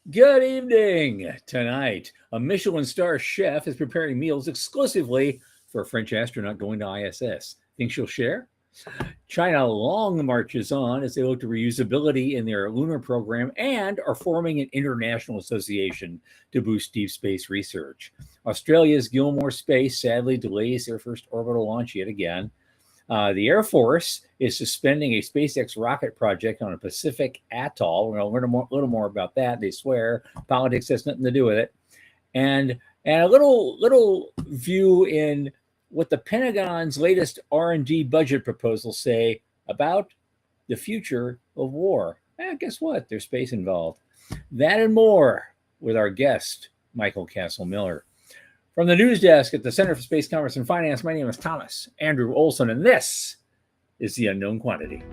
Good evening. Tonight, a Michelin star chef is preparing meals exclusively for a French astronaut going to ISS. Think she'll share? China long marches on as they look to reusability in their lunar program and are forming an international association to boost deep space research. Australia's Gilmore Space sadly delays their first orbital launch yet again. The Air Force is suspending a SpaceX rocket project on a Pacific atoll. We're going to learn a little more about that. They swear politics has nothing to do with it, and a little view in what the Pentagon's latest R&D budget proposals say about the future of war. Guess what? There's space involved. That and more with our guest, Michael Castle Miller. From the news desk at the Center for Space Commerce and Finance, my name is Thomas Andrew Olson, and this is The Unknown Quantity.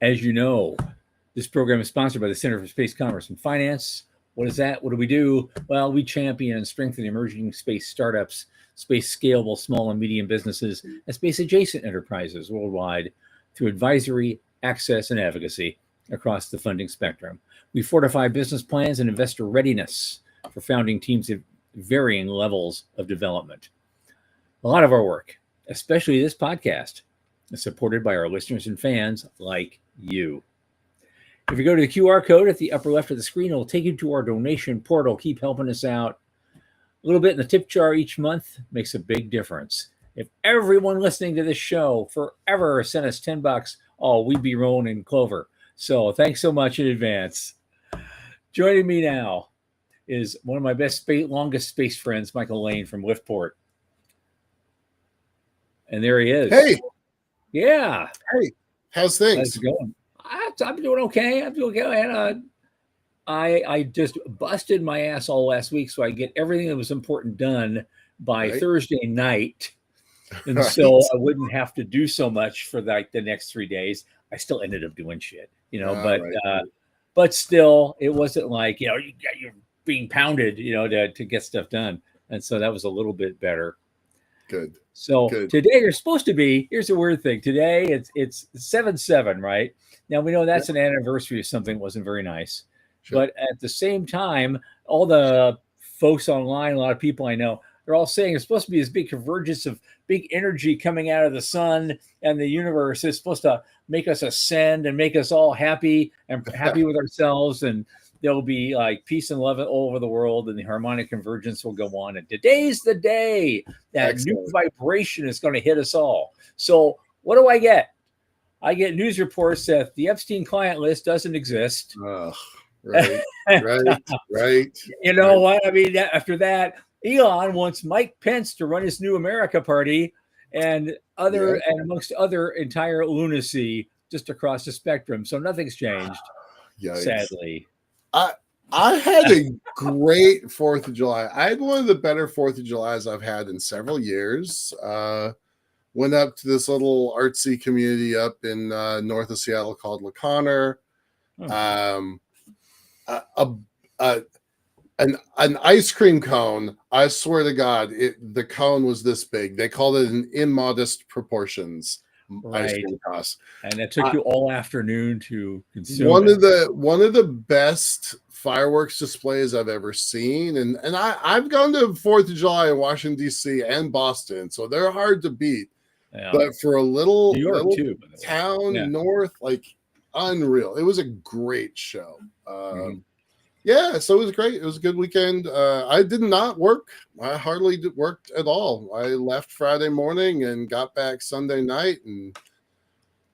As you know, this program is sponsored by the Center for Space Commerce and Finance. What is that? What do we do? Well, we champion and strengthen emerging space startups, space scalable small and medium businesses, and space adjacent enterprises worldwide through advisory, access, and advocacy across the funding spectrum. We fortify business plans and investor readiness for founding teams at varying levels of development. A lot of our work, especially this podcast, is supported by our listeners and fans like you. If you go to the QR code at the upper left of the screen, it will take you to our donation portal. Keep helping us out. A little bit in the tip jar each month makes a big difference. If everyone listening to this show forever sent us $10, oh, we'd be rolling in clover. So thanks so much in advance. Joining me now is one of my longest space friends, Michael Lane from Liftport. And there he is. Hey. Yeah. Hey, how's things? How's it going? I'm doing okay. And I just busted my ass all last week, so I get everything that was important done by Thursday night, and so I wouldn't have to do so much for like the next 3 days. I still ended up doing shit, but still, it wasn't like you're being pounded, to get stuff done, and so that was a little bit better. Good. So today you're supposed to be, here's a weird thing. Today it's 7/7, right? Now we know that's an anniversary of something that wasn't very nice. Sure. But at the same time, all the folks online, a lot of people I know, they're all saying it's supposed to be this big convergence of big energy coming out of the sun and the universe. It's supposed to make us ascend and make us all happy and happy with ourselves, and there'll be like peace and love all over the world, and the harmonic convergence will go on. And today's the day that new vibration is going to hit us all. So what do I get? I get news reports that the Epstein client list doesn't exist. Oh, right. You know what? I mean, after that, Elon wants Mike Pence to run his New America Party and amongst other entire lunacy just across the spectrum. So nothing's changed, sadly. I had a great 4th of July. I had one of the better 4th of Julys I've had in several years. Went up to this little artsy community up in north of Seattle called LaConner. An ice cream cone. I swear to God, the cone was this big. They called it an immodest proportions. Ice cream cost. And it took you all afternoon to consume one of the best fireworks displays I've ever seen. And I've gone to 4th of July in Washington, D.C. and Boston, so they're hard to beat. Yeah. But for a little town north, like unreal. It was a great show. So it was great. It was a good weekend. I did not work. I hardly worked at all. I left Friday morning and got back Sunday night and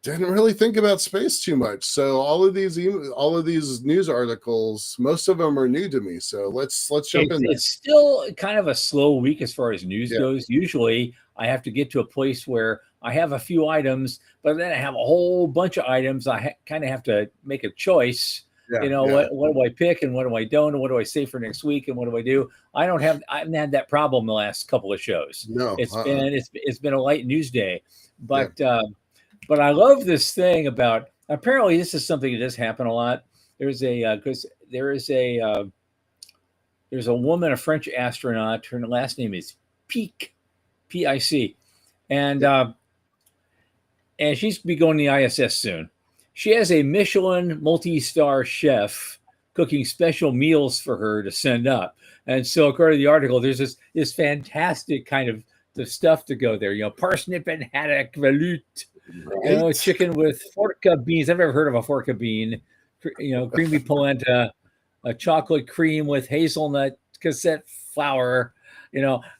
didn't really think about space too much. So all of these news articles, most of them are new to me. So let's jump in. It's still kind of a slow week as far as news goes. Usually I have to get to a place where I have a few items, but then I have a whole bunch of items. I kind of have to make a choice. what do I pick and what do I don't and what do I say for next week and what do I do? I haven't had that problem the last couple of shows. No, it's been a light news day, but I love this thing about, apparently this is something that does happen a lot. There's a woman, a French astronaut. Her last name is Pic, P-I-C, and she's be going to the ISS soon. She has a Michelin multi-star chef cooking special meals for her to send up. And so according to the article, there's this fantastic kind of the stuff to go there. Parsnip and haddock veloute, chicken with forca beans. I've never heard of a forca bean. Creamy polenta, a chocolate cream with hazelnut cassette flour.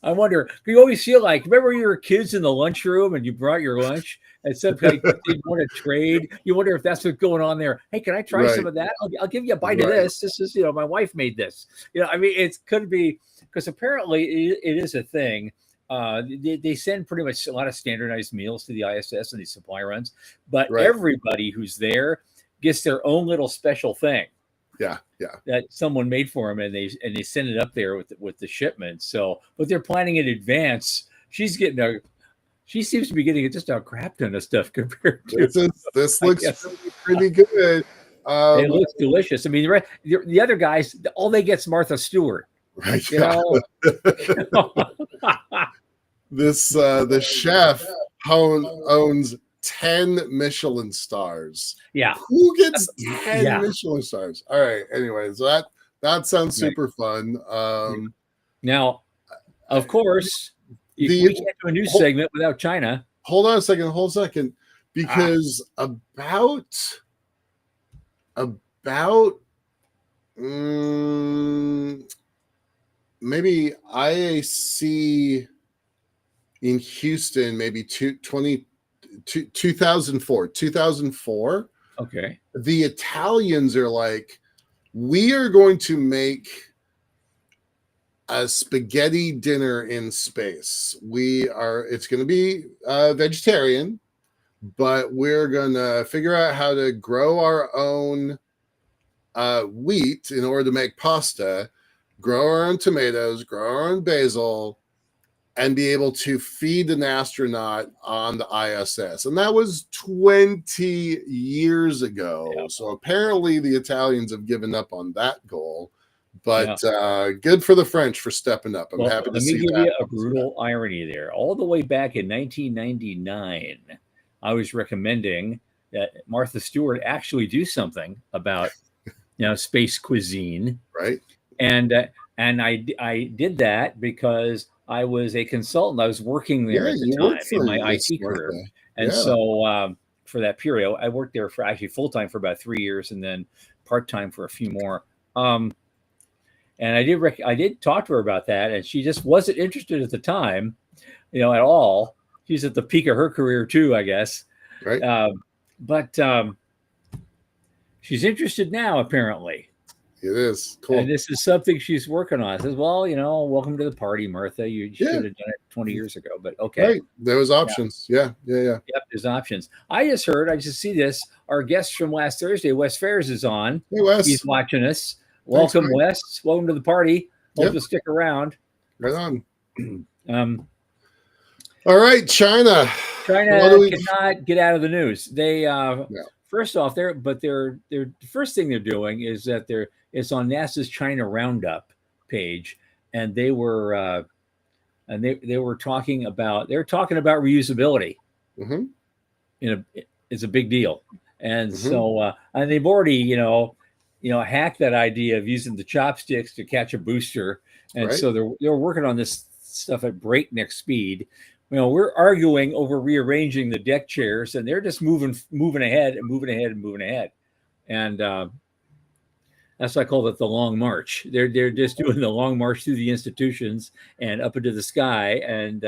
I wonder, you always feel like, remember you were kids in the lunchroom and you brought your lunch and somebody didn't want to trade. You wonder if that's what's going on there. Hey, can I try some of that? I'll give you a bite of this. This is, my wife made this. It could be, because apparently it is a thing. They send pretty much a lot of standardized meals to the ISS and these supply runs, but everybody who's there gets their own little special thing. Yeah. That someone made for them, and they send it up there with the shipment. So, but they're planning in advance. She seems to be getting just a crap ton of stuff compared to this looks pretty good. It looks delicious. I mean, the other guys, all they get's Martha Stewart. Right. The chef owns 10 Michelin stars. Yeah. Who gets 10 Michelin stars? All right. Anyways, that sounds super fun. Now, of course, we can't do a news segment without China. Hold on a second. Because about maybe IAC in Houston, maybe 2004. Okay. The Italians are like, we are going to make a spaghetti dinner in space. It's going to be vegetarian, but we're going to figure out how to grow our own wheat in order to make pasta, grow our own tomatoes, grow our own basil, and be able to feed an astronaut on the ISS. And that was 20 years ago. Yep. So apparently the Italians have given up on that goal. But good for the French for stepping up. I'm happy to see that. Let me give you a brutal irony there. All the way back in 1999, I was recommending that Martha Stewart actually do something about space cuisine. Right. And I did that because I was a consultant. I was working there at the time in my IT career. And so for that period, I worked there for actually full-time for about 3 years and then part-time for a few more. And I did talk to her about that, and she just wasn't interested at the time, at all. She's at the peak of her career too, I guess. Right. But she's interested now, apparently. It is cool. And this is something she's working on. I says, well, welcome to the party, Martha. You should have done it 20 years ago, but okay. Right. There was options. Yeah. Yep, there's options. I just see this. Our guest from last Thursday, Wes Ferris, is on. Hey, Wes. He's watching us. Welcome, Wes. Welcome to the party. Hope you'll stick around. Right on. All right, China. Cannot get out of the news. They first off, the first thing they're doing is that it's on NASA's China Roundup page, and they were talking about reusability. Mm-hmm. It's a big deal, and so and they've already hacked that idea of using the chopsticks to catch a booster, and so they're working on this stuff at breakneck speed. We're arguing over rearranging the deck chairs, and they're just moving ahead, and that's why I call it the long march. They're just doing the long march through the institutions and up into the sky, and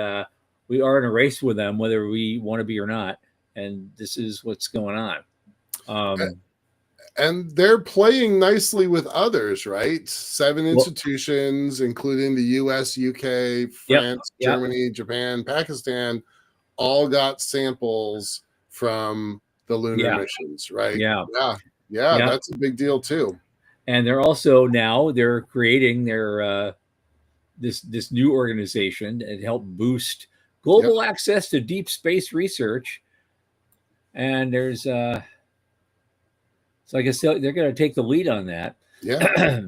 we are in a race with them, whether we want to be or not. And this is what's going on. And they're playing nicely with others, right? 7 institutions, including the US, UK, France, Germany, Japan, Pakistan, all got samples from the lunar missions, right? Yeah. Yeah, that's a big deal too. And they're creating their this new organization and help boost global access to deep space research. And there's so I guess they're going to take the lead on that. Yeah.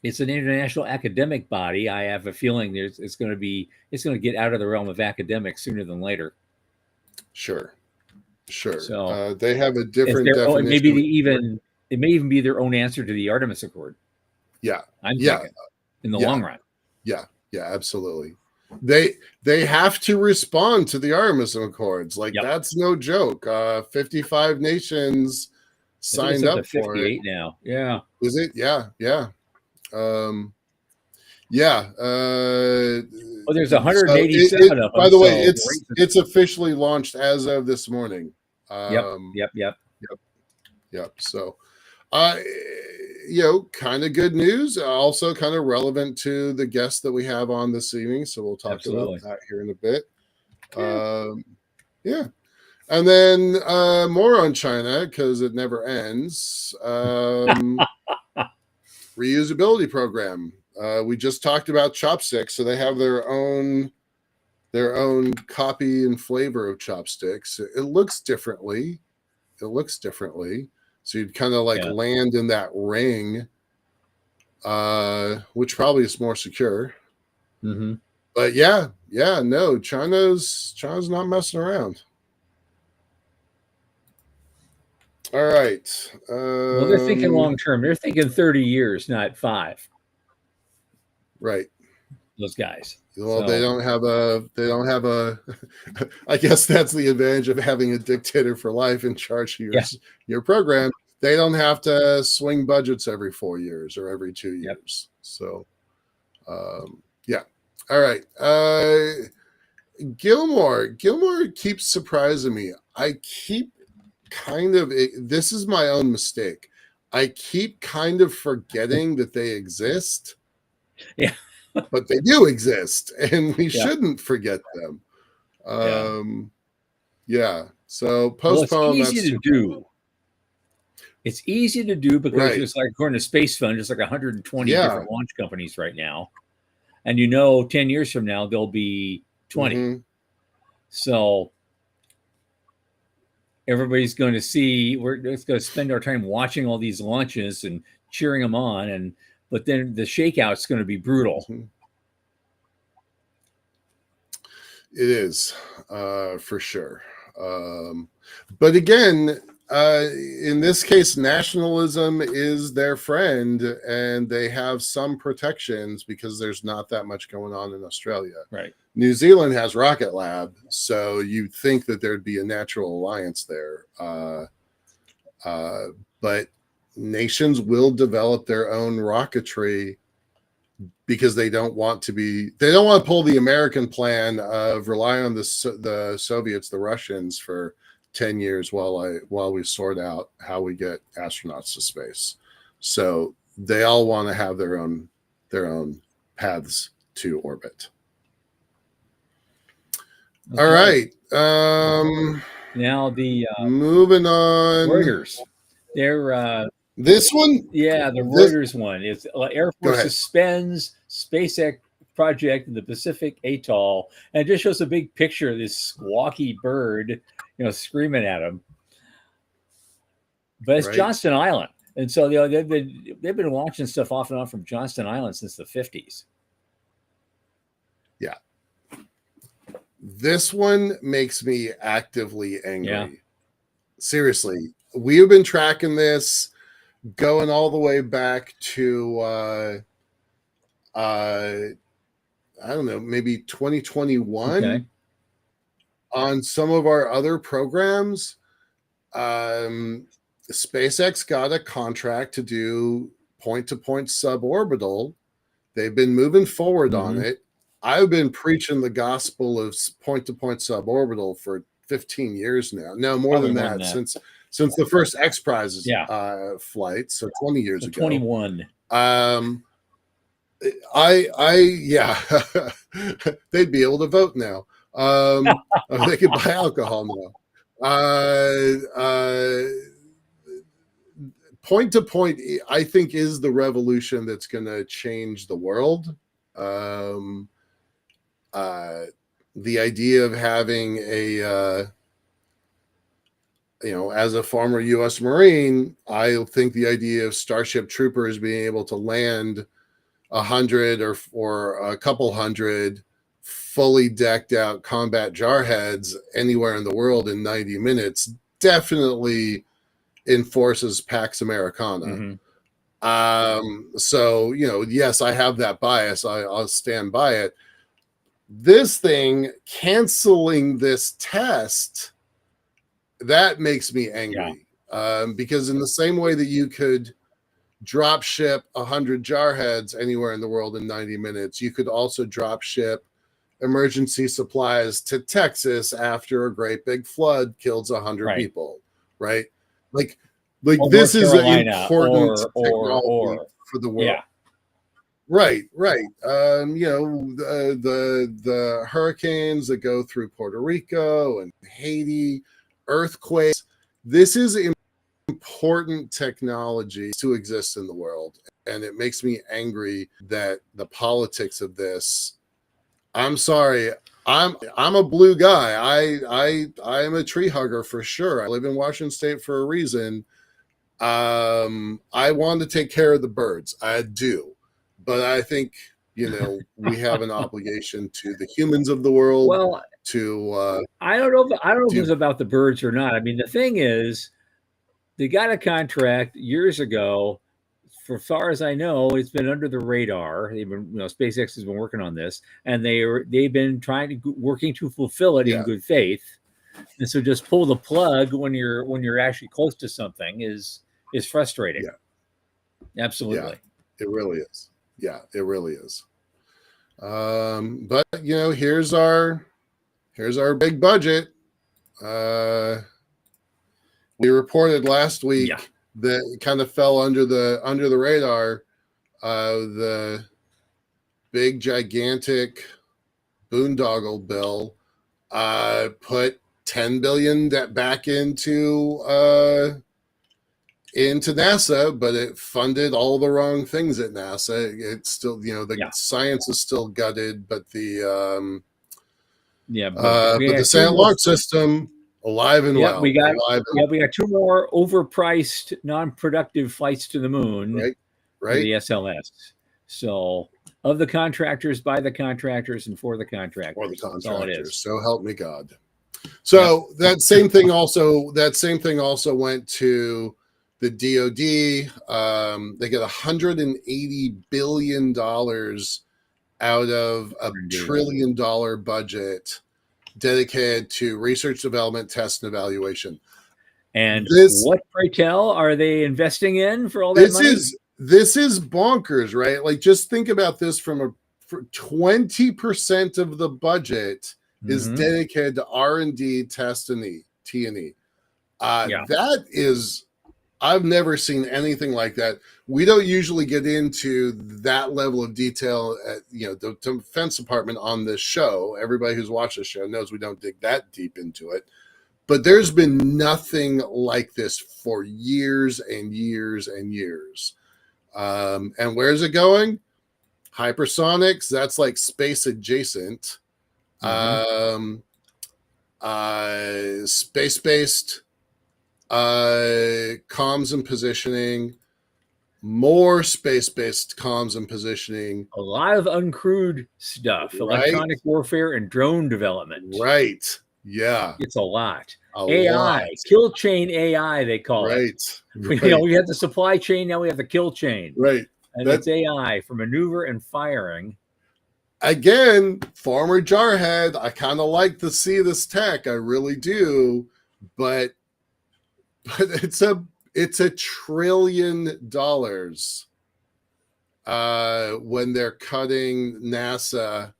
It's an international academic body. I have a feeling it's going to get out of the realm of academics sooner than later. Sure. So they have a different definition. It may even be their own answer to the Artemis Accord. Yeah. I'm thinking in the long run. Yeah, absolutely. They have to respond to the Artemis Accords. Like that's no joke. 55 nations signed up for it now. Yeah. Is it? Yeah. Well, there's 187 of them. By the way, it's officially launched as of this morning. Yep. So, kind of good news. Also, kind of relevant to the guest that we have on this evening. So we'll talk about that here in a bit. And then more on China because it never ends. Reusability program. We just talked about chopsticks, so they have their own copy and flavor of chopsticks. It looks differently. So you'd kind of land in that ring, which probably is more secure. Mm-hmm. But no, China's not messing around. All right. Well, they're thinking long term. They're thinking 30 years, not 5. Right. Those guys. Well, they don't have a I guess that's the advantage of having a dictator for life in charge of your program. They don't have to swing budgets every 4 years or every 2 years. So all right. Gilmore keeps surprising me. I keep this is my own mistake. I keep kind of forgetting that they exist. Yeah. But they do exist, and we shouldn't forget them. So postpone. It's easy to do. It's easy to do because it's like, according to Space Fund, it's like 120 different launch companies right now. And 10 years from now, there'll be 20. Mm-hmm. So everybody's going to see, we're just going to spend our time watching all these launches and cheering them on. But then the shakeout's going to be brutal. Mm-hmm. It is, for sure. But again, in this case, nationalism is their friend, and they have some protections because there's not that much going on in Australia. Right. New Zealand has Rocket Lab, so you'd think that there'd be a natural alliance there. But nations will develop their own rocketry because they don't want to pull the American plan of rely on the Soviets, the Russians, for 10 years while we sort out how we get astronauts to space. So they all want to have their own paths to orbit. Okay. All right. Now the moving on. Reuters. They're this one? Yeah, the Reuters one. It's Air Force suspends SpaceX project in the Pacific Atoll, and it just shows a big picture of this squawky bird, screaming at him. But it's Johnston Island, and so they've been launching stuff off and on from Johnston Island since the 50s. Yeah, this one makes me actively angry. Yeah. Seriously, we have been tracking this, going all the way back to I don't know, maybe 2021 on some of our other programs. SpaceX got a contract to do point-to-point suborbital. They've been moving forward on it. I've been preaching the gospel of point-to-point suborbital for 15 years now. No, more than that. Since the first X Prize flight, so 20 years ago. 21. They'd be able to vote now. They could buy alcohol now. point to point, I think, is the revolution that's going to change the world. The idea of having a as a former U.S. Marine, I think the idea of Starship Troopers being able to land 100 or a couple hundred fully decked out combat jarheads anywhere in the world in 90 minutes definitely enforces Pax Americana. So, yes, I have that bias. I'll stand by it. This thing canceling this test, that makes me angry. Because in the same way that you could drop ship 100 jarheads anywhere in the world in 90 minutes, you could also drop ship emergency supplies to Texas after a great big flood kills 100 people, right? Like this is an important technology for the world. Right. The hurricanes that go through Puerto Rico and Haiti, earthquakes. This is important technology to exist in the world, and it makes me angry that the politics of this. I'm sorry, I'm a blue guy. I am a tree hugger for sure. I live in Washington State for a reason. I want to take care of the birds. I do, but I think we have an obligation to the humans of the world. Well, I don't know if it's about the birds or not. I mean, the thing is, they got a contract years ago. For far as I know, it's been under the radar. They've been, SpaceX has been working on this, and they've been working to fulfill it in good faith. And so, just pull the plug when you're actually close to something is frustrating. Yeah, absolutely. Yeah, it really is. Yeah, it really is. But here's our big budget. We reported last week that it kind of fell under the radar. The big gigantic boondoggle bill put $10 billion back into NASA, but it funded all the wrong things at NASA. It's still, the science is still gutted, but the St. Launch system alive and well. We got 2 more overpriced, non-productive flights to the moon. Right. The SLS. So, of the contractors, by the contractors, and for the contractors. For the contractors. That's all it is. So help me God. So that same thing also went to the DoD. They get $180 billion out of a $1 trillion budget dedicated to research, development, test, and evaluation. And what, pray tell, are they investing in for all that money? This is bonkers, right? Like, just think about this for 20% of the budget is dedicated to R&D, test, and T&E. That is, I've never seen anything like that. We don't usually get into that level of detail at the Defense Department on this show. Everybody who's watched the show knows we don't dig that deep into it. But there's been nothing like this for years and years and years. And where's it going? Hypersonics, that's like space adjacent. Space-based comms and positioning, more space-based comms and positioning. A lot of uncrewed stuff, electronic warfare and drone development. Right. Yeah. It's a lot. AI, kill chain AI, they call it. Right. We have the supply chain, now we have the kill chain. Right. And that's AI for maneuver and firing. Again, former jarhead, I kind of like to see this tech. I really do. But it's a $1 trillion when they're cutting NASA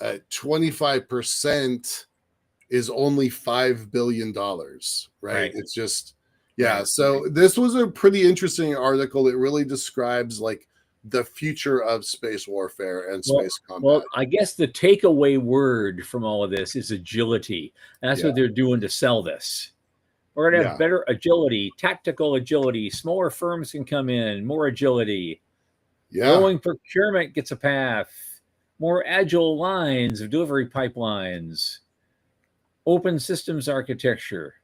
at 25% is only $5 billion, right? It's just, So this was a pretty interesting article. It really describes like the future of space warfare and space combat. Well, I guess the takeaway word from all of this is agility. That's what they're doing to sell this. We're going to have better agility, tactical agility. Smaller firms can come in, more agility. Rolling procurement gets a path. More agile lines of delivery pipelines. Open systems architecture.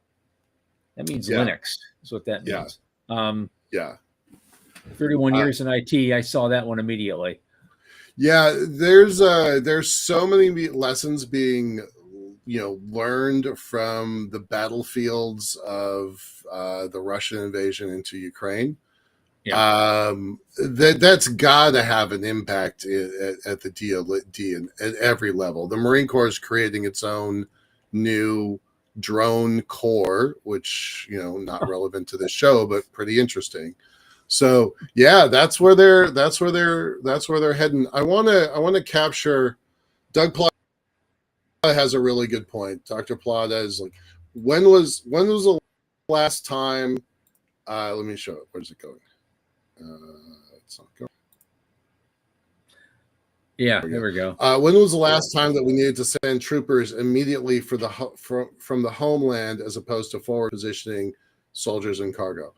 That means Linux is what that means. 31 years in IT, I saw that one immediately. Yeah, there's so many lessons being learned from the battlefields of the Russian invasion into Ukraine. That's got to have an impact at the DoD at every level. The Marine Corps is creating its own new drone corps, which not relevant to this show, but pretty interesting. So yeah, that's where they're heading. I want to capture. Doug Plata has a really good point. Dr. Plata is like, when was the last time? Let me show it. Where's it going? It's not going. Yeah, there we go. When was the last time that we needed to send troopers immediately from the homeland as opposed to forward positioning soldiers and cargo?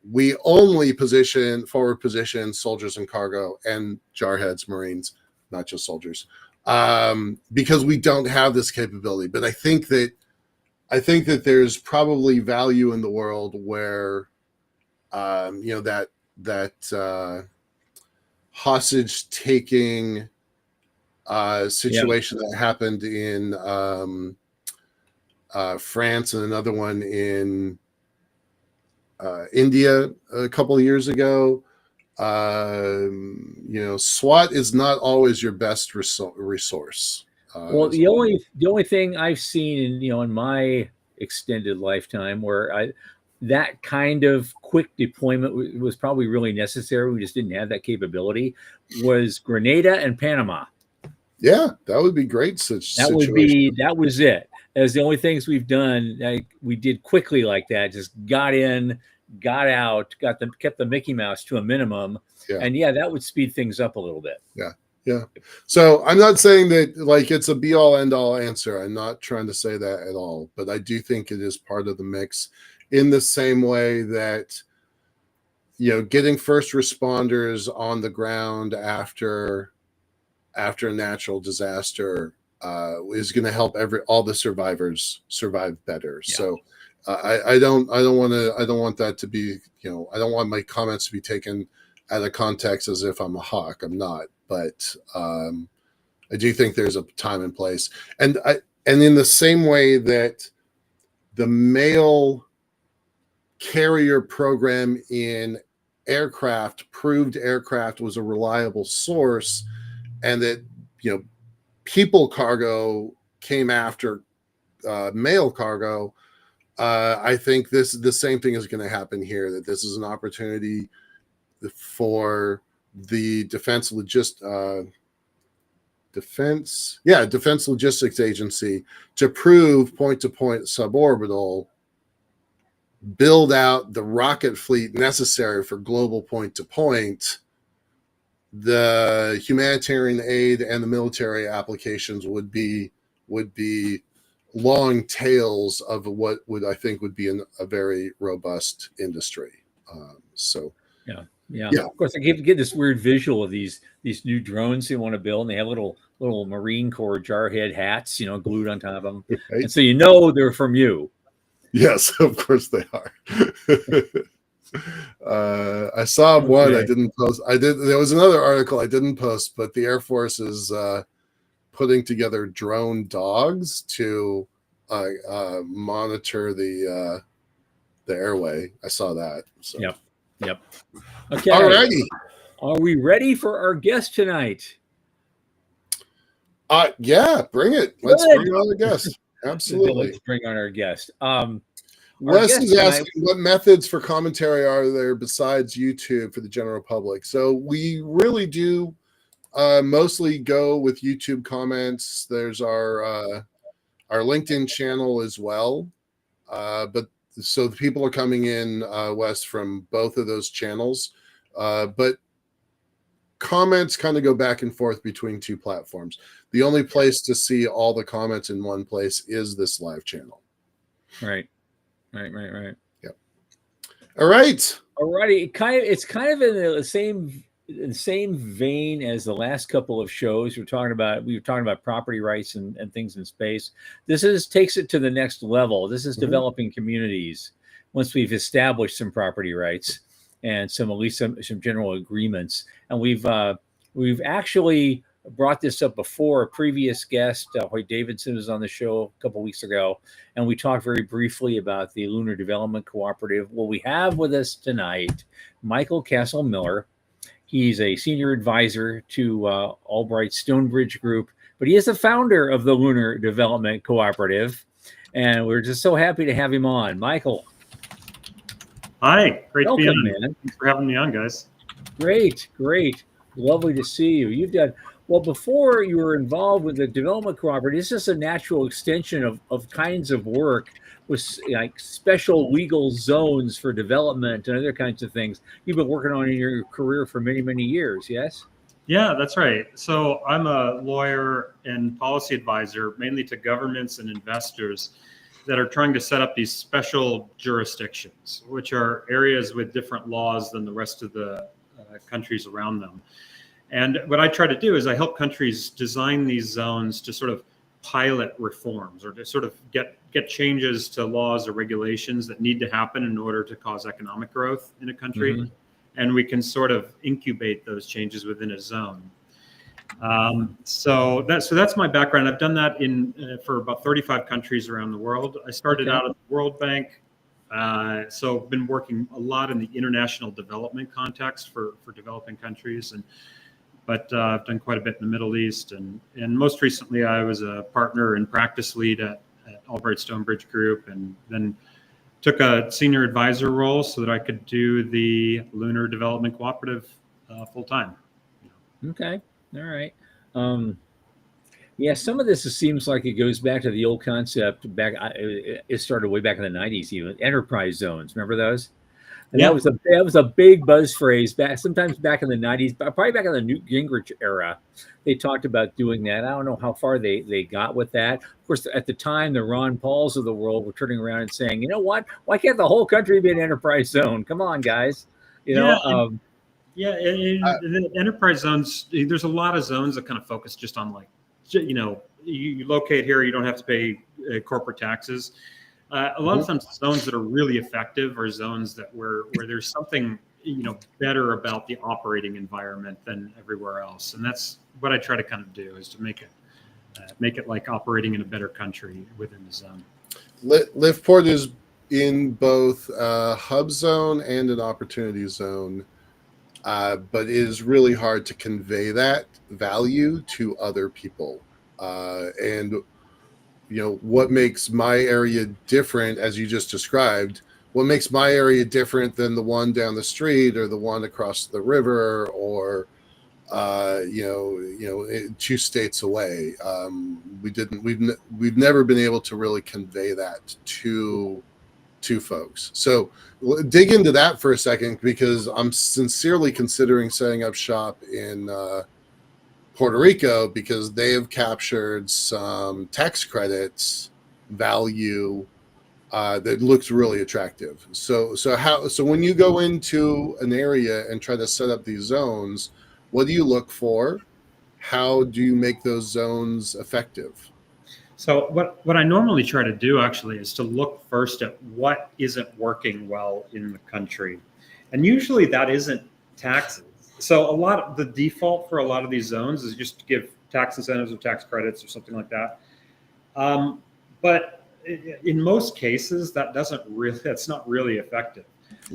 We only forward position soldiers and cargo and jarheads, Marines, not just soldiers, because we don't have this capability. But I think that there's probably value in the world where that hostage taking situation that happened in France and another one in India a couple of years ago. SWAT is not always your best resource. Well, the only thing I've seen in my extended lifetime where that kind of quick deployment was probably really necessary, we just didn't have that capability, was Grenada and Panama. Yeah, that would be great. That was it. As the only things we've done, we did quickly like that. Just got in, got out, kept the Mickey Mouse to a minimum, and that would speed things up a little bit. Yeah. So I'm not saying that like it's a be all end all answer. I'm not trying to say that at all, but I do think it is part of the mix. In the same way that getting first responders on the ground after a natural disaster is going to help all the survivors survive better. Yeah. So I don't want that to be, I don't want my comments to be taken out of context as if I'm a hawk. I'm not, but I do think there's a time and place. And in the same way that the mail carrier program in proved aircraft was a reliable source, and that people cargo came after mail cargo. I think the same thing is going to happen here, that this is an opportunity for the Defense Logistics Agency to prove point-to-point suborbital, build out the rocket fleet necessary for global point-to-point. The humanitarian aid and the military applications would be long tails of what I think would be a very robust industry. Yeah. Of course, I get this weird visual of these new drones they want to build, and they have little Marine Corps jarhead hats, glued on top of them, right? And so they're from you. Yes, of course they are. I saw one. I didn't post. There was another article I didn't post, but the Air Force is putting together drone dogs to monitor the airway. I saw that. So. Yep. Okay. Alrighty. Are we ready for our guest tonight? Yeah, bring it. Let's bring on the guest. Absolutely. Let's bring on our guest. Wes is asking what methods for commentary are there besides YouTube for the general public. So we really do mostly go with YouTube comments. There's our LinkedIn channel as well. But so the people are coming in, Wes, from both of those channels. But comments kind of go back and forth between two platforms. The only place to see all the comments in one place is this live channel. Right. Right. Yep. All right. Alrighty. It's kind of in the same vein as the last couple of shows. We were talking about property rights and things in space. This takes it to the next level. This is developing communities once we've established some property rights and at least some general agreements. And we've actually brought this up before. A previous guest, Hoyt Davidson, was on the show a couple weeks ago, and we talked very briefly about the Lunar Development Cooperative. Well, we have with us tonight Michael Castle Miller. He's a senior advisor to Albright Stonebridge Group, but he is the founder of the Lunar Development Cooperative, and we're just so happy to have him on. Michael. Hi, great Welcome, to be on. Man. Thanks for having me on, guys. Great. Lovely to see you. Before you were involved with the development cooperative, this is a natural extension of kinds of work with like special legal zones for development and other kinds of things you've been working on in your career for many, many years, yes? Yeah, that's right. So I'm a lawyer and policy advisor, mainly to governments and investors that are trying to set up these special jurisdictions, which are areas with different laws than the rest of the countries around them. And what I try to do is I help countries design these zones to sort of pilot reforms or to sort of get changes to laws or regulations that need to happen in order to cause economic growth in a country. And we can sort of incubate those changes within a zone. So that's my background. I've done that for about 35 countries around the world. I started out at the World Bank. So I've been working a lot in the international development context for developing countries, but I've done quite a bit in the Middle East, and most recently I was a partner and practice lead at Albright Stonebridge Group, and then took a senior advisor role so that I could do the Lunar Development Cooperative full time. Okay, all right. Some of this seems like it goes back to the old concept. It started way back in the 90s, even enterprise zones. Remember those? And that was a big buzz phrase sometimes back in the 90s, probably back in the Newt Gingrich era. They talked about doing that. I don't know how far they got with that. Of course, at the time, the Ron Pauls of the world were turning around and saying, you know what? Why can't the whole country be an enterprise zone? Come on, guys. In the enterprise zones, there's a lot of zones that kind of focus just on you locate here, you don't have to pay corporate taxes. A lot of times zones that are really effective are zones where there's something better about the operating environment than everywhere else, and that's what I try to kind of do, is to make it like operating in a better country within the zone. Liftport is in both a hub zone and an opportunity zone, but it is really hard to convey that value to other people, and what makes my area different, as you just described, what makes my area different than the one down the street or the one across the river or, 2 states away. We've never been able to really convey that to folks. So dig into that for a second, because I'm sincerely considering setting up shop in Puerto Rico, because they have captured some tax credits value that looks really attractive. So when you go into an area and try to set up these zones, what do you look for? How do you make those zones effective? So what I normally try to do actually is to look first at what isn't working well in the country, and usually that isn't taxes. So the default for a lot of these zones is just to give tax incentives or tax credits or something like that. But in most cases, that's not really effective.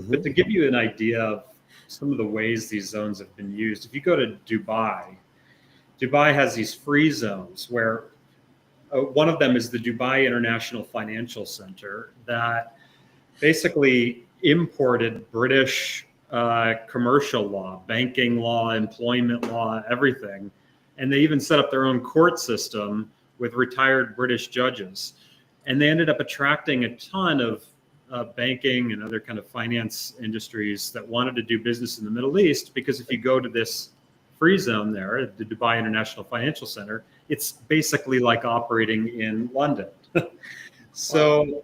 But to give you an idea of some of the ways these zones have been used, if you go to Dubai has these free zones where one of them is the Dubai International Financial Center that basically imported British commercial law, banking law, employment law, everything. And they even set up their own court system with retired British judges. And they ended up attracting a ton of banking and other kind of finance industries that wanted to do business in the Middle East, because if you go to this free zone there at the Dubai International Financial Center, it's basically like operating in London. So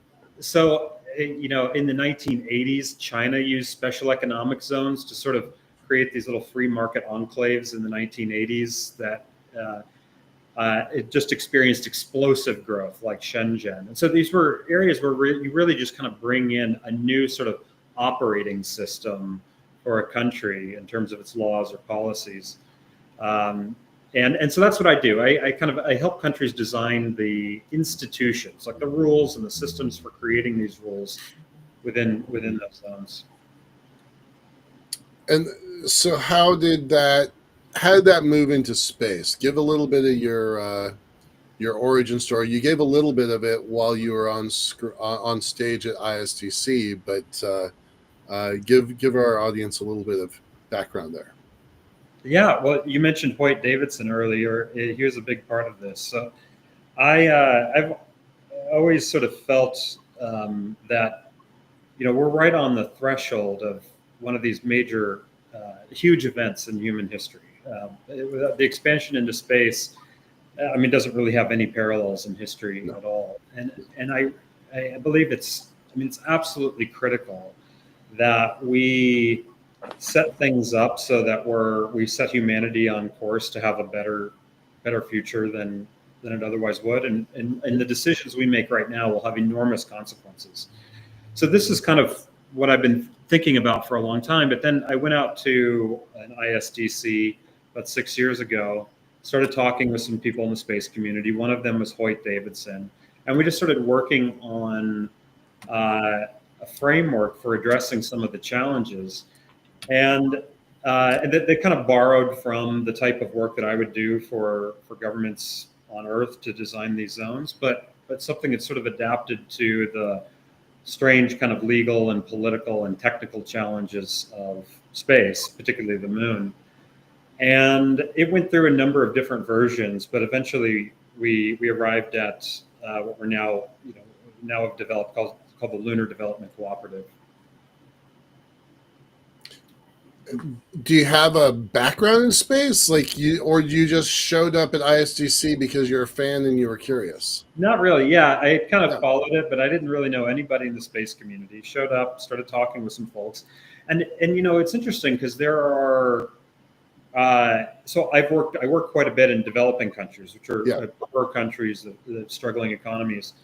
in the 1980s, China used special economic zones to sort of create these little free market enclaves in the 1980s that it just experienced explosive growth, like Shenzhen. And so these were areas where you really just kind of bring in a new sort of operating system for a country in terms of its laws or policies. And so that's what I do. I help countries design the institutions, like the rules and the systems for creating these rules within those zones. And so how did that move into space? Give a little bit of your origin story. You gave a little bit of it while you were on stage at ISTC, but give our audience a little bit of background there. Yeah, well, you mentioned Hoyt Davidson earlier. He was a big part of this. So I've always sort of felt that, we're right on the threshold of one of these major, huge events in human history. The expansion into space, doesn't really have any parallels in history at all. And I believe it's absolutely critical that we set things up so that we set humanity on course to have a better future than it otherwise would. And the decisions we make right now will have enormous consequences. So this is kind of what I've been thinking about for a long time. But then I went out to an ISDC about 6 years ago, started talking with some people in the space community. One of them was Hoyt Davidson. And we just started working on a framework for addressing some of the challenges. And they kind of borrowed from the type of work that I would do for governments on Earth to design these zones, but something that's sort of adapted to the strange kind of legal and political and technical challenges of space, particularly the moon. And it went through a number of different versions, but eventually we arrived at what we're now have developed called the Lunar Development Cooperative. Do you have a background in space, or you just showed up at ISDC because you're a fan and you were curious? Not really. Yeah, I kind of followed it, but I didn't really know anybody in the space community. Showed up, started talking with some folks, and it's interesting because there are. So I work quite a bit in developing countries, which are poor countries that struggling economies,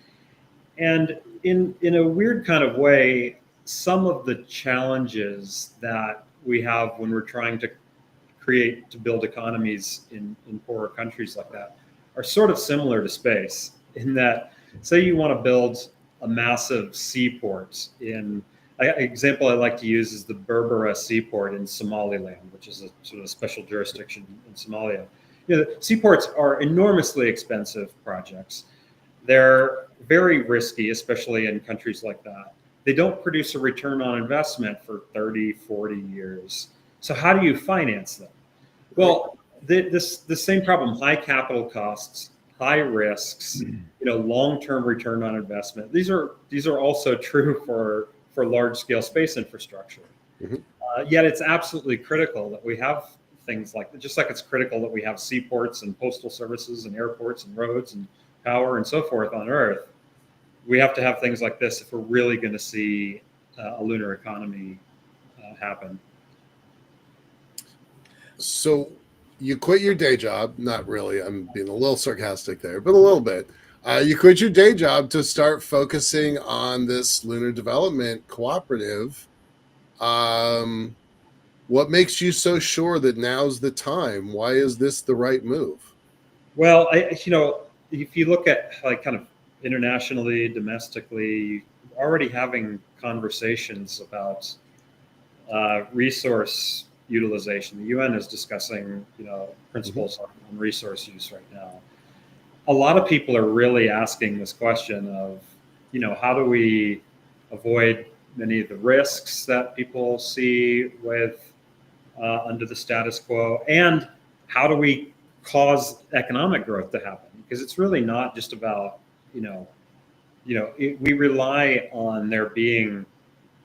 and in a weird kind of way, some of the challenges that we have when we're trying to build economies in poorer countries like that are sort of similar to space, in that, say you want to build a massive seaport an example I like to use is the Berbera seaport in Somaliland, which is a sort of special jurisdiction in Somalia. Seaports are enormously expensive projects. They're very risky, especially in countries like that. They don't produce a return on investment for 30, 40 years. So how do you finance them? Well, the same problem: high capital costs, high risks, long-term return on investment. These are also true for large-scale space infrastructure. Mm-hmm. Yet it's absolutely critical that we have things like that, just like it's critical that we have seaports and postal services and airports and roads and power and so forth on Earth. We have to have things like this if we're really going to see a lunar economy happen. So you quit your day job. Not really. I'm being a little sarcastic there, but a little bit. You quit your day job to start focusing on this Lunar Development Cooperative. What makes you so sure that now's the time? Why is this the right move? Well, if you look at kind of internationally, domestically, already having conversations about resource utilization. The UN is discussing, principles on resource use right now. A lot of people are really asking this question of, how do we avoid many of the risks that people see with under the status quo, and how do we cause economic growth to happen? Because it's really not just about, we rely on there being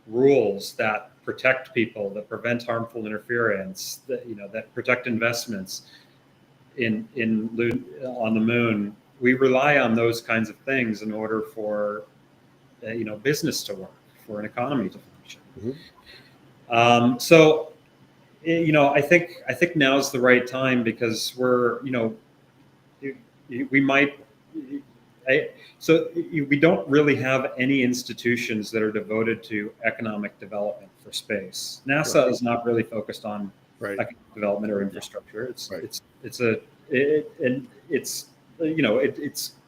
rules that protect people, that prevent harmful interference, that protect investments on the moon. We rely on those kinds of things in order for business to work, for an economy to function. Mhm. So I think now's the right time, because we might. We don't really have any institutions that are devoted to economic development for space. NASA is not really focused on economic development or infrastructure. Its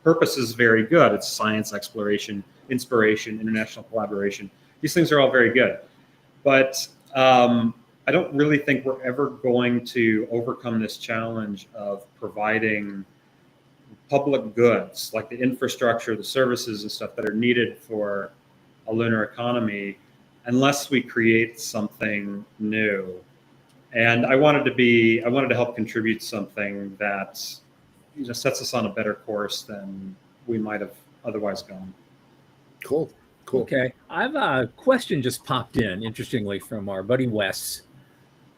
purpose is very good. It's science exploration, inspiration, international collaboration. These things are all very good, but I don't really think we're ever going to overcome this challenge of providing public goods like the infrastructure, the services and stuff that are needed for a lunar economy, unless we create something new. And I wanted to help contribute something that sets us on a better course than we might have otherwise gone. Cool. Okay, I've a question just popped in, interestingly, from our buddy Wes,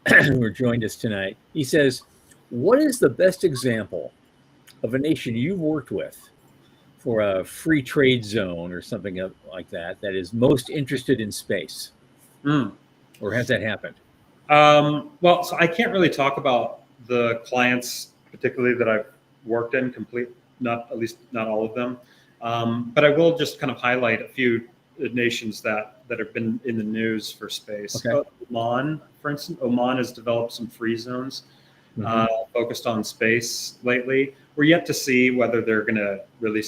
who joined us tonight. He says, "What is the best example of a nation you've worked with for a free trade zone or something like that is most interested in space?" Or has that happened? Well, so I can't really talk about the clients particularly that I've worked in, not all of them. But I will just kind of highlight a few nations that have been in the news for space. Okay. Oman, for instance, has developed some free zones focused on space lately. We're yet to see whether they're going to really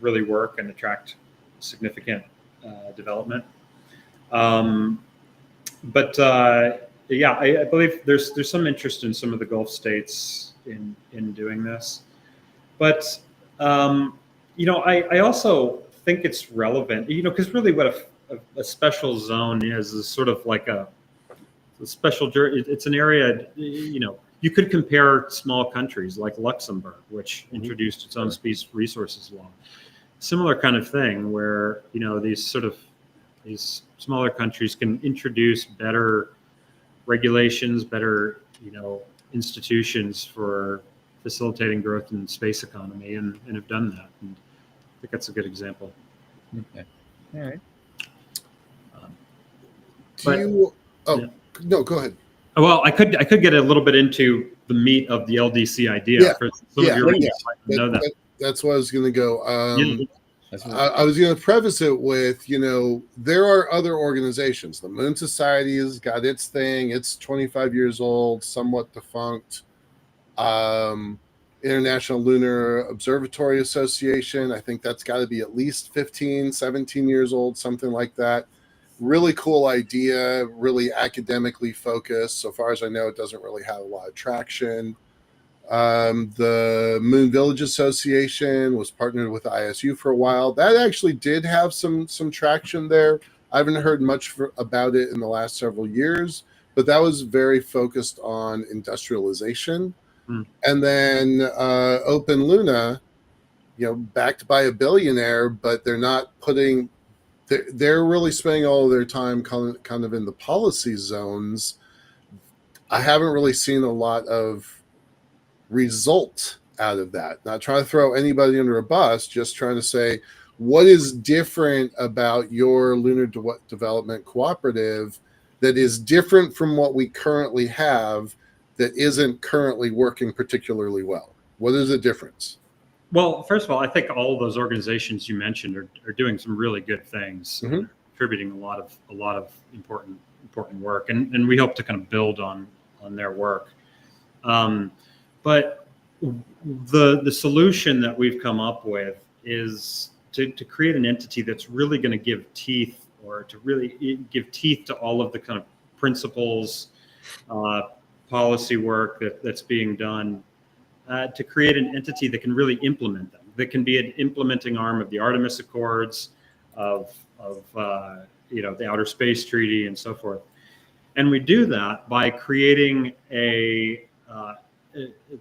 really work and attract significant development. But I believe there's some interest in some of the Gulf states in doing this. But I also think it's relevant, because really what a special zone is sort of like a special. It's an area, you could compare small countries like Luxembourg, which introduced its own space resources law. Similar kind of thing, where these smaller countries can introduce better regulations, better institutions for facilitating growth in the space economy, and have done that. And I think that's a good example. Okay. All right. No, go ahead. Well, I could get a little bit into the meat of the LDC idea for some of your readers. That's what I was going to go. I was going to preface it with, there are other organizations. The Moon Society has got its thing. It's 25 years old, somewhat defunct. International Lunar Observatory Association, I think that's got to be at least 15, 17 years old, something like that. Really cool idea, really academically focused. So far as I know, it doesn't really have a lot of traction. The Moon Village Association was partnered with ISU for a while. That actually did have some traction there. I haven't heard much about it in the last several years, but that was very focused on industrialization. And then Open Luna, backed by a billionaire, but they're not putting. They're really spending all of their time kind of in the policy zones. I haven't really seen a lot of result out of that. Not trying to throw anybody under a bus, just trying to say what is different about your lunar development cooperative that is different from what we currently have that isn't currently working particularly well. What is the difference? Well, first of all, I think all of those organizations you mentioned are doing some really good things, contributing a lot of important work, and we hope to kind of build on their work. But the solution that we've come up with is to create an entity that's really going to give teeth, or to really give teeth to all of the kind of principles, policy work that's being done, to create an entity that can really implement them, that can be an implementing arm of the Artemis Accords, of the Outer Space Treaty, and so forth. And we do that by creating the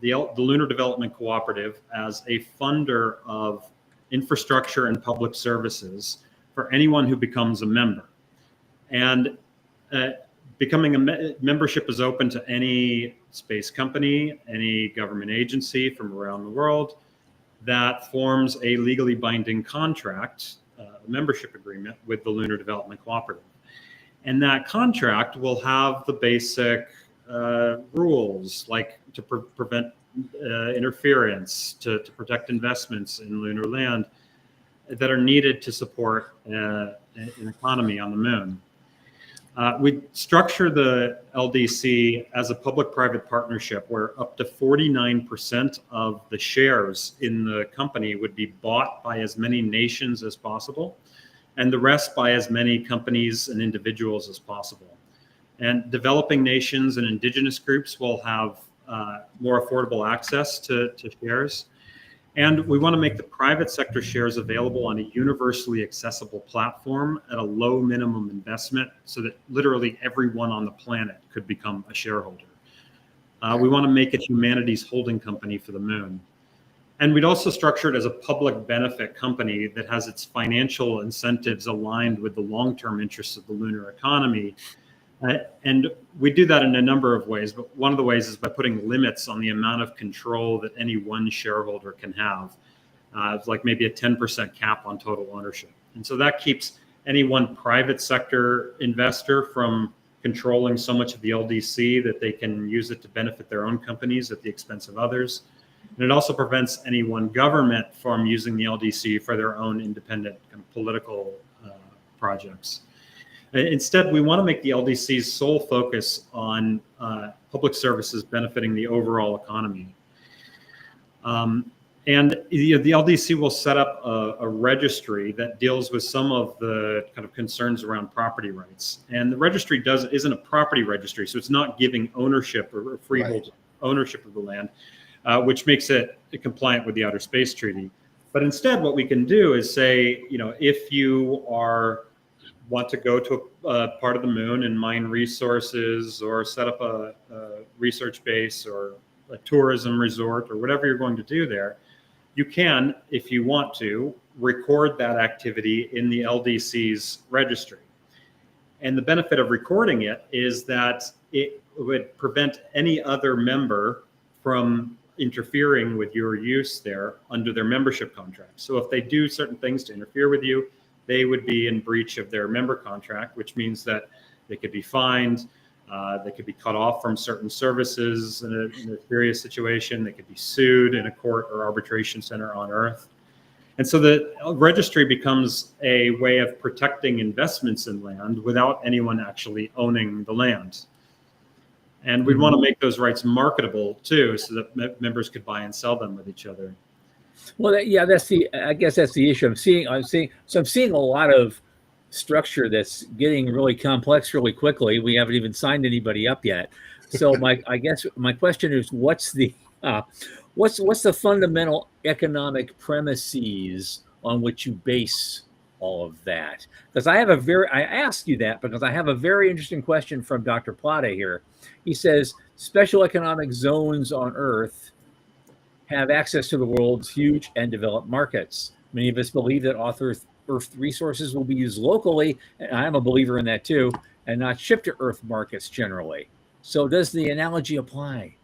Lunar Development Cooperative as a funder of infrastructure and public services for anyone who becomes a member. And becoming a membership is open to any space company, any government agency from around the world that forms a legally binding contract membership agreement with the Lunar Development Cooperative. And that contract will have the basic rules, like to prevent interference, to protect investments in lunar land that are needed to support an economy on the moon. We structure the LDC as a public-private partnership where up to 49% of the shares in the company would be bought by as many nations as possible, and the rest by as many companies and individuals as possible. And developing nations and indigenous groups will have more affordable access to shares. And we want to make the private sector shares available on a universally accessible platform at a low minimum investment so that literally everyone on the planet could become a shareholder. We want to make it humanity's holding company for the moon. And we'd also structure it as a public benefit company that has its financial incentives aligned with the long-term interests of the lunar economy. And we do that in a number of ways, but one of the ways is by putting limits on the amount of control that any one shareholder can have. It's like maybe a 10% cap on total ownership. And so that keeps any one private sector investor from controlling so much of the LDC that they can use it to benefit their own companies at the expense of others. And it also prevents any one government from using the LDC for their own independent kind of political projects. Instead, we want to make the LDC's sole focus on public services benefiting the overall economy. And the LDC will set up a registry that deals with some of the kind of concerns around property rights. And the registry isn't a property registry, so it's not giving ownership or freehold ownership of the land, which makes it compliant with the Outer Space Treaty. But instead, what we can do is say, if you want to go to a part of the moon and mine resources or set up a research base or a tourism resort or whatever you're going to do there, you can, if you want to, record that activity in the LDC's registry. And the benefit of recording it is that it would prevent any other member from interfering with your use there under their membership contract. So if they do certain things to interfere with you, they would be in breach of their member contract, which means that they could be fined, they could be cut off from certain services in a serious situation, they could be sued in a court or arbitration center on Earth. And so the registry becomes a way of protecting investments in land without anyone actually owning the land. And we'd want to make those rights marketable too, so that members could buy and sell them with each other. Well, I guess that's the issue. I'm seeing a lot of structure that's getting really complex really quickly. We haven't even signed anybody up yet. So I guess my question is, what's the fundamental economic premises on which you base all of that? Because I ask you that because I have a very interesting question from Dr. Plata here. He says special economic zones on Earth have access to the world's huge and developed markets. Many of us believe that Earth resources will be used locally, and I'm a believer in that too, and not shipped to Earth markets generally. So does the analogy apply?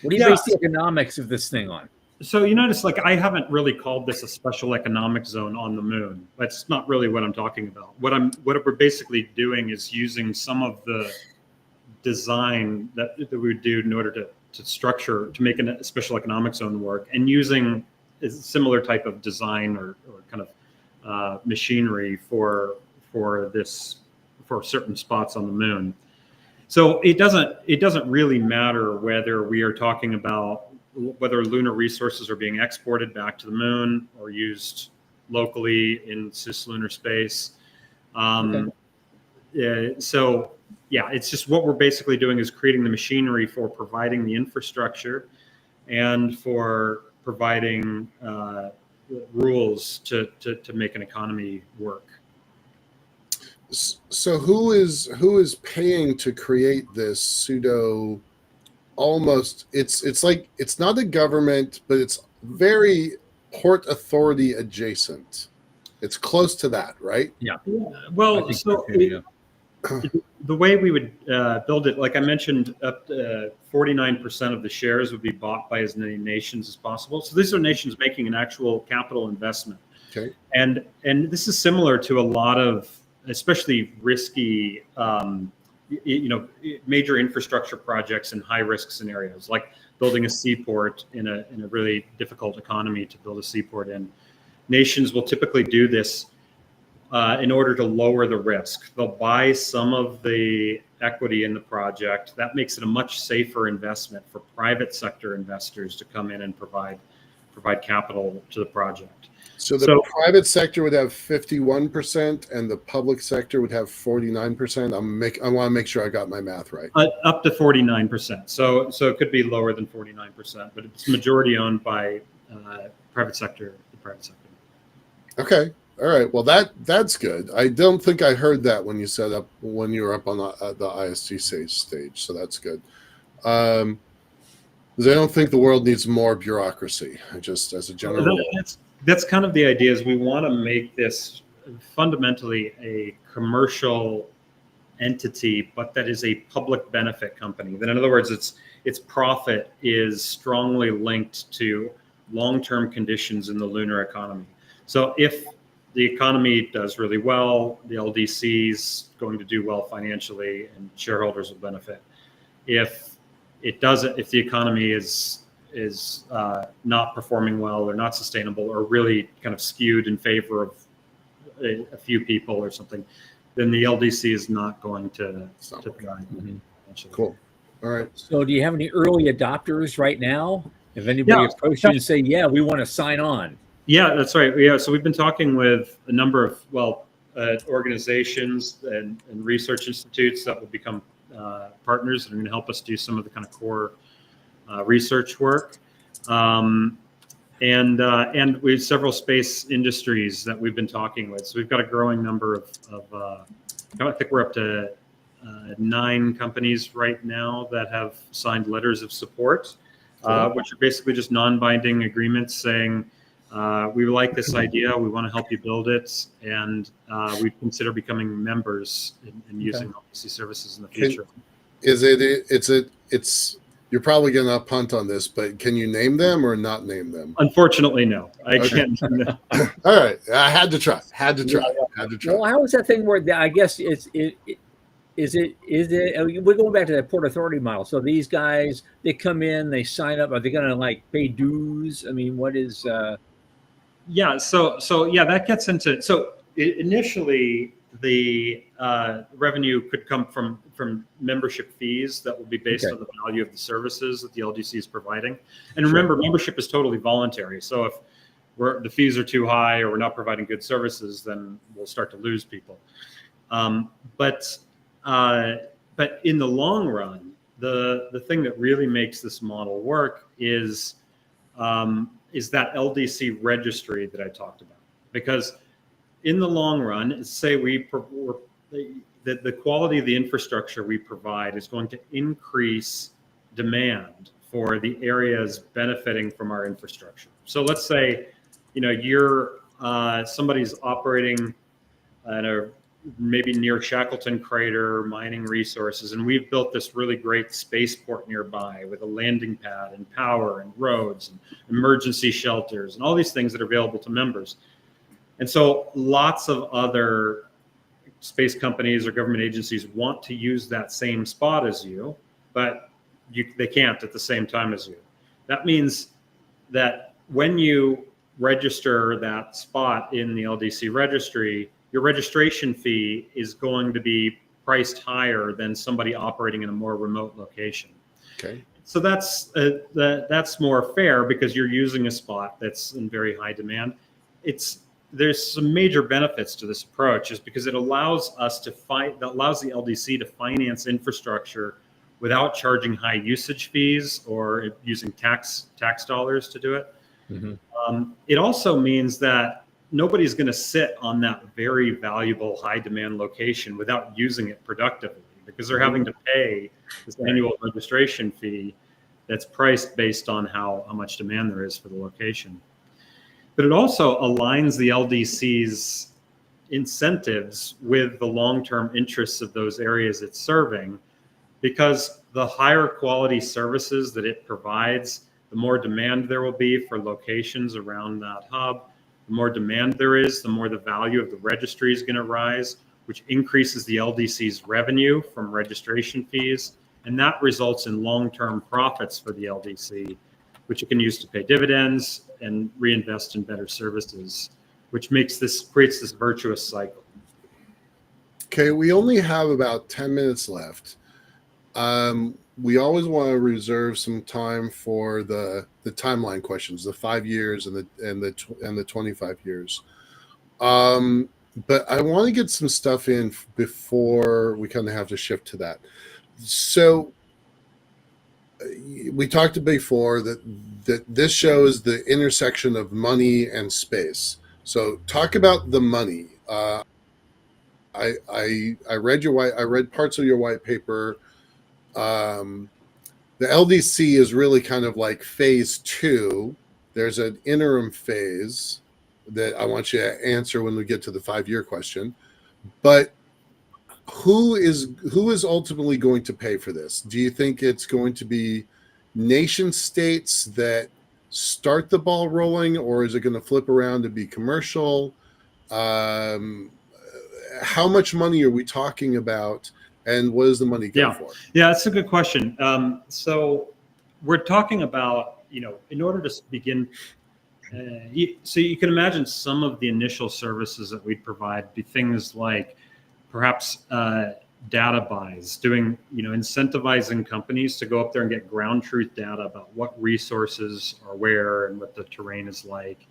What do you base the economics of this thing on? So you notice, I haven't really called this a special economic zone on the moon. That's not really what I'm talking about. What we're basically doing is using some of the design that we would do in order to structure, to make a special economic zone work, and using a similar type of design or kind of machinery for certain spots on the moon. So it doesn't really matter whether we are talking about whether lunar resources are being exported back to the moon or used locally in CisLunar space. So yeah, it's just what we're basically doing is creating the machinery for providing the infrastructure and for providing rules to make an economy work. So who is paying to create this pseudo? Almost, it's like it's not a government, but it's very Port Authority adjacent. It's close to that, right? Yeah. Well, so the way we would build it, like I mentioned, up to 49% of the shares would be bought by as many nations as possible. So these are nations making an actual capital investment. Okay. And this is similar to a lot of especially risky, major infrastructure projects in high risk scenarios, like building a seaport in a really difficult economy to build a seaport in. Nations will typically do this in order to lower the risk. They'll buy some of the equity in the project. That makes it a much safer investment for private sector investors to come in and provide capital to the project. So the private sector would have 51% and the public sector would have 49%. I want to make sure I got my math right. Up to 49%. So it could be lower than 49%, but it's majority owned by private sector. The private sector. Okay. All right. Well, that's good. I don't think I heard that when you were up on the ISTC stage. So that's good. Because I don't think the world needs more bureaucracy. Just as a general rule. That's kind of the idea. Is we want to make this fundamentally a commercial entity, but that is a public benefit company. Then, in other words, its profit is strongly linked to long-term conditions in the lunar economy. So if the economy does really well, the LDC is going to do well financially, and shareholders will benefit. If it doesn't, if the economy is not performing well or not sustainable or really kind of skewed in favor of a few people or something, then the LDC is not going to thrive. Cool. All right. So do you have any early adopters right now? If anybody approached you and say, yeah, we want to sign on. Yeah, that's right. Yeah, so we've been talking with a number of organizations and research institutes that will become partners and are going to help us do some of the kind of core research work. And we have several space industries that we've been talking with. So we've got a growing number of I think we're up to 9 companies right now that have signed letters of support, which are basically just non-binding agreements saying, we like this idea, we want to help you build it, and we consider becoming members and using LDC services in the future. You're probably going to punt on this, but can you name them or not name them? Unfortunately, no. I can't name them. All right. I had to try. Well, how is that thing where I guess is it we're going back to that Port Authority model. So these guys, they come in, they sign up. Are they going to pay dues? I mean, what is Yeah, so yeah, that gets into, initially the revenue could come from membership fees that will be based on the value of the services that the LDC is providing. And remember, membership is totally voluntary. So if the fees are too high or we're not providing good services, then we'll start to lose people. But in the long run, the thing that really makes this model work is that LDC registry that I talked about. Because in the long run, say the quality of the infrastructure we provide is going to increase demand for the areas benefiting from our infrastructure. So let's say, you're somebody's operating at maybe near Shackleton Crater mining resources, and we've built this really great spaceport nearby with a landing pad and power and roads and emergency shelters and all these things that are available to members. And so lots of other space companies or government agencies want to use that same spot as you, but they can't at the same time as you. That means that when you register that spot in the LDC registry, your registration fee is going to be priced higher than somebody operating in a more remote location. Okay. So that's more fair because you're using a spot that's in very high demand. There's some major benefits to this approach, is because it allows the LDC to finance infrastructure without charging high usage fees or using tax dollars to do it. Mm-hmm. It also means that nobody's going to sit on that very valuable high demand location without using it productively, because they're having to pay this annual registration fee that's priced based on how much demand there is for the location. But it also aligns the LDC's incentives with the long-term interests of those areas it's serving, because the higher quality services that it provides, the more demand there will be for locations around that hub, The more demand there is, the more the value of the registry is going to rise, which increases the LDC's revenue from registration fees. And that results in long-term profits for the LDC, which it can use to pay dividends and reinvest in better services, which creates this virtuous cycle. Okay, we only have about 10 minutes left. We always want to reserve some time for the timeline questions, the 5 years and the 25 years. But I want to get some stuff in before we kind of have to shift to that. So we talked before that this shows the intersection of money and space. So talk about the money. I read parts of your white paper. The LDC is really kind of like phase 2. There's an interim phase that I want you to answer when we get to the 5-year question. But who is ultimately going to pay for this? Do you think it's going to be nation states that start the ball rolling, or is it going to flip around to be commercial? How much money are we talking about, and what does the money go for? Yeah, that's a good question. So we're talking about, in order to begin, so you can imagine some of the initial services that we'd provide be things like perhaps data buys, incentivizing companies to go up there and get ground truth data about what resources are where and what the terrain is like.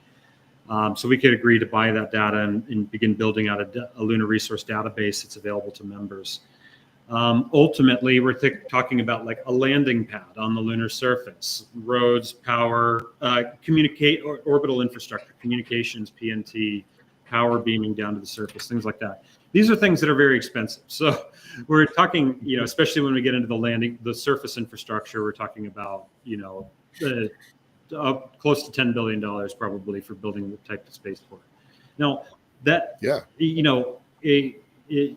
So we could agree to buy that data and begin building out a Lunar resource database that's available to members. Ultimately, we're talking about like a landing pad on the lunar surface, roads, power, orbital infrastructure, communications, PNT, power beaming down to the surface, things like that. These are things that are very expensive. So we're talking, especially when we get into the surface infrastructure, we're talking about, close to $10 billion probably for building the type of spaceport. Now that,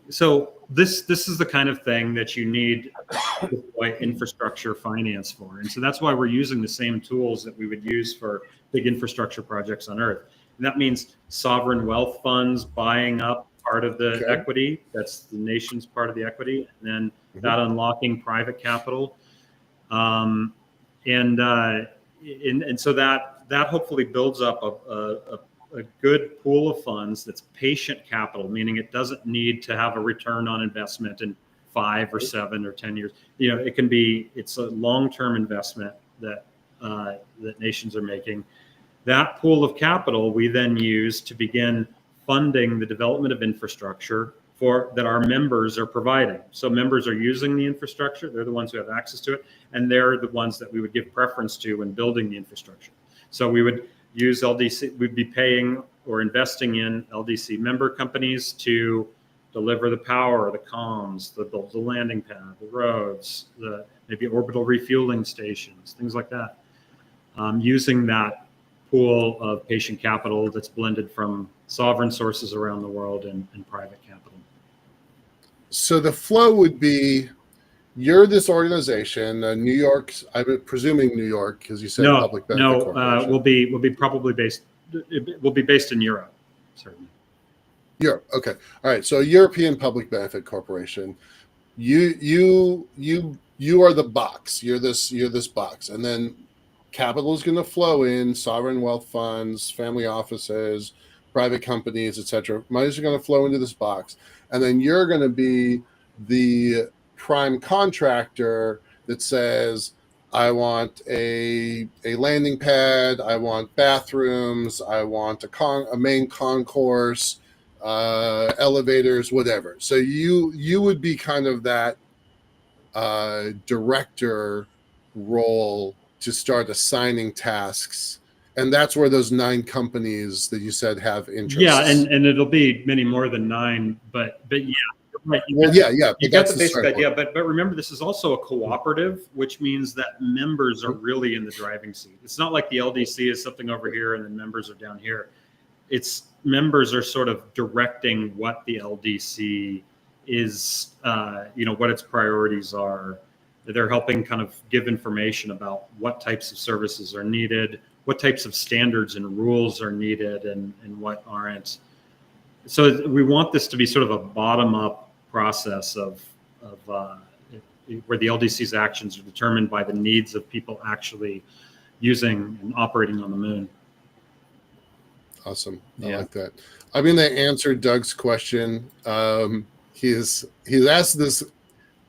so this is the kind of thing that you need infrastructure finance for. And so that's why we're using the same tools that we would use for big infrastructure projects on Earth. And that means sovereign wealth funds buying up part of the equity. That's the nation's part of the equity. And then that unlocking private capital. And so that hopefully builds up a good pool of funds that's patient capital, meaning it doesn't need to have a return on investment in 5 or 7 or 10 years. It's a long-term investment that nations are making. That pool of capital we then use to begin funding the development of infrastructure that our members are providing. So members are using the infrastructure. They're the ones who have access to it. And they're the ones that we would give preference to when building the infrastructure. So we would use LDC, we'd be paying or investing in LDC member companies to deliver the power, the comms, the landing pad, the roads, maybe orbital refueling stations, things like that. Using that pool of patient capital that's blended from sovereign sources around the world and private capital. So the flow would be, you're this organization, New York. I'm presuming New York, because you said public benefit corporation. We'll be based in Europe, certainly. Europe, okay, all right. So European Public Benefit Corporation. You are the box. You're this box, and then capital is going to flow in, sovereign wealth funds, family offices, private companies, etc. Money's going to flow into this box, and then you're going to be the prime contractor that says, I want a landing pad, I want bathrooms, I want a main concourse, elevators, whatever. So you would be kind of that director role to start assigning tasks. And that's where those 9 companies that you said have interests. Yeah, and it'll be many more than 9, but yeah. Right. You got the basic idea, but remember, this is also a cooperative, which means that members are really in the driving seat. It's not like the LDC is something over here and then members are down here. It's members are sort of directing what the LDC is, what its priorities are. They're helping kind of give information about what types of services are needed, what types of standards and rules are needed and what aren't. So we want this to be sort of a bottom-up process of where the LDC's actions are determined by the needs of people actually using and operating on the moon. Awesome. I like that. I'm going to answer Doug's question. He's asked this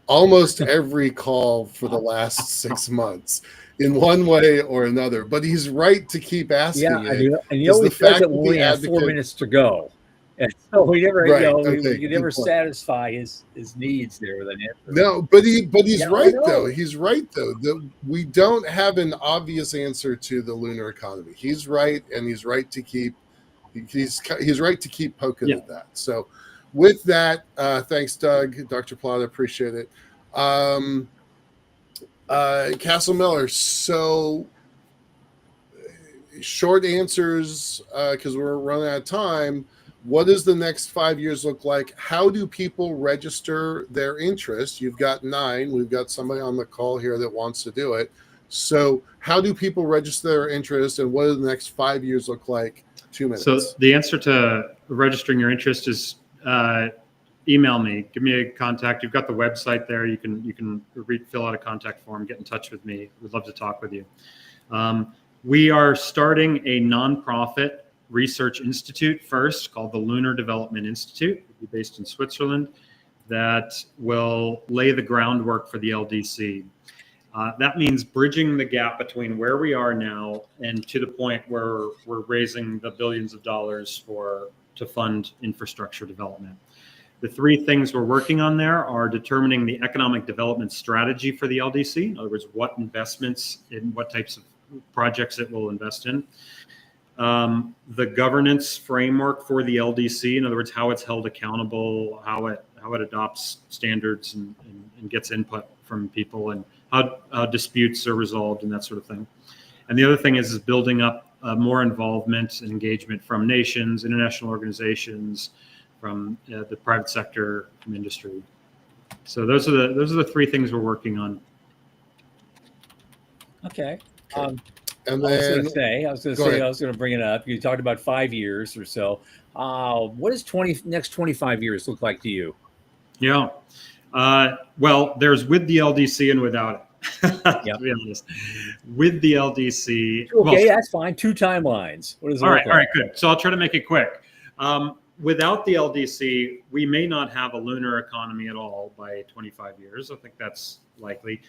almost every call for the last 6 months in one way or another, but he's right to keep asking it. And he always does it when we have 4 minutes to go. And so we never, we never satisfy his needs there with an answer. No, but he's right though. He's right though. We don't have an obvious answer to the lunar economy. He's right, and he's right to keep poking at that. So, with that, thanks, Doug, Dr. Plata, appreciate it. Castle Miller. So, short answers because we're running out of time. What does the next 5 years look like? How do people register their interest? You've got 9. We've got somebody on the call here that wants to do it. So how do people register their interest, and what do the next 5 years look like? 2 minutes. So the answer to registering your interest is email me. Give me a contact. You've got the website there. You can fill out a contact form, get in touch with me. We'd love to talk with you. We are starting a nonprofit research institute first called the Lunar Development Institute, based in Switzerland, that will lay the groundwork for the LDC. That means bridging the gap between where we are now and to the point where we're raising the billions of dollars to fund infrastructure development. The 3 things we're working on there are determining the economic development strategy for the LDC. In other words, what investments in what types of projects it will invest in. The governance framework for the LDC, in other words, how it's held accountable, how it adopts standards and gets input from people, and how disputes are resolved and that sort of thing. And the other thing is building up more involvement and engagement from nations, international organizations, from the private sector, from industry. So those are the 3 things we're working on. Okay. And I was going to bring it up. You talked about 5 years or so. What does next 25 years look like to you? Yeah. Well, there's with the LDC and without it. To be honest, with the LDC. Okay, that's fine. 2 timelines. What does it look like? All right, good. So I'll try to make it quick. Without the LDC, we may not have a lunar economy at all by 25 years. I think that's likely.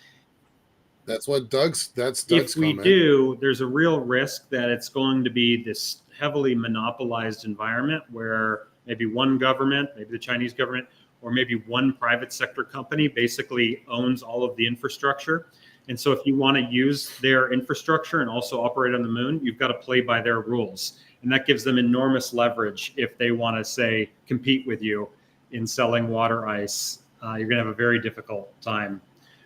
That's Doug's if we comment. do, there's a real risk that it's going to be this heavily monopolized environment where maybe one government, maybe the Chinese government, or maybe one private sector company basically owns all of the infrastructure. And so if you want to use their infrastructure and also operate on the moon, you've got to play by their rules. And that gives them enormous leverage if they want to, say, compete with you in selling water ice. You're going to have a very difficult time.